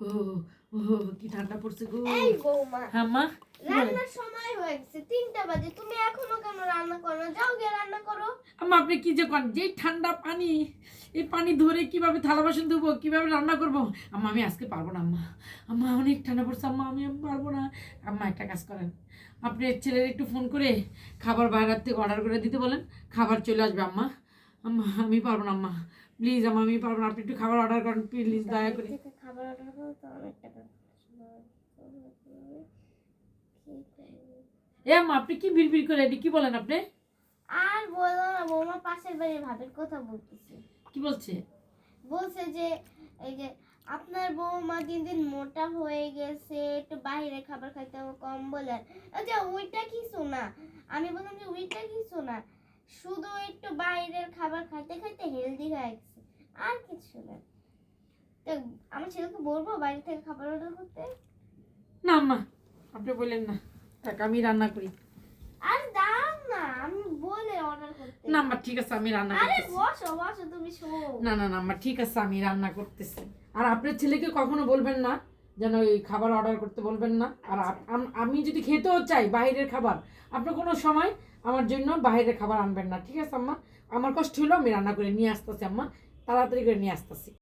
ও ও কি ঠান্ডা পড়ছে গো। এই বৌমা, হ্যাঁ মা, রান্নার সময় হয়ে গেছে, 3টা বাজে, তুমি এখনো কেন রান্না করো না? যাও গিয়ে রান্না করো। আম্মা আপনি কি যে করেন, যেই ঠান্ডা পানি, এই পানি ধরে কিভাবে থালা বাসন ধুবো, কিভাবে রান্না করবো? আম্মা আমি আজকে পারবো না আম্মা, আম্মা অনেক ঠান্ডা পড়ছে আম্মা, আমি পারবো না। আম্মা একটা কাজ করেন, আপনি ছেলের একটু ফোন করে খাবার বাইরের থেকে অর্ডার করে দিতে বলেন, খাবার চলে আসবে আম্মা। আম্মা আমি পারবো না আম্মা, প্লিজ আম্মা আমি পারবো না, আপনি একটু খাবার অর্ডার করেন প্লিজ দয়া করে। থেকে খাবার অর্ডার করো তো অনেক টাকা। এ আম্মা আপনি কি বিড়বিড় করে এটি কি বলেন আপনি? আর বলো না বৌমা, পাশের বাড়ির ভাবির কথা বলতেছে। কি বলছে? বলছে যে এই যে আপনার বৌমা দিন দিন মোটা হয়ে গেছে, একটু বাইরে খাবার খাইতে হবে কম বলে। আচ্ছা ওইটা কিছু না, আমি বললাম যে ওইটা কিছু না, শুধু একটু বাইরের খাবার খাইতে খাইতে হেলদি হয়ে গেছে, আর কিছু না। তো আমার ছেলেকে বলবো বাইরে থেকে খাবার অর্ডার করতে? না আম্মা আপনি বললেন না, থাক আমি রান্না করি। আর দাও না, আমি বলে অর্ডার করতে। না আম্মা ঠিক আছে আমি রান্না আরে করতেছি। বসো বসো, তুমি শো। না না না আম্মা ঠিক আছে আমি রান্না করতেছি। আর আপনার ছেলেকে কখনো বলবেন না যেন এই খাবার অর্ডার করতে বলবেন না। আর আমি যদি খেতেও চাই বাইরের খাবার, আপনি কোনো সময় আমার জন্য বাইরের খাবার আনবেন না, ঠিক আছে আম্মা? আমার কষ্ট হলো, আমি রান্না করে নিয়ে আসতেছি আম্মা, তাড়াতাড়ি করে নিয়ে আসতেছি।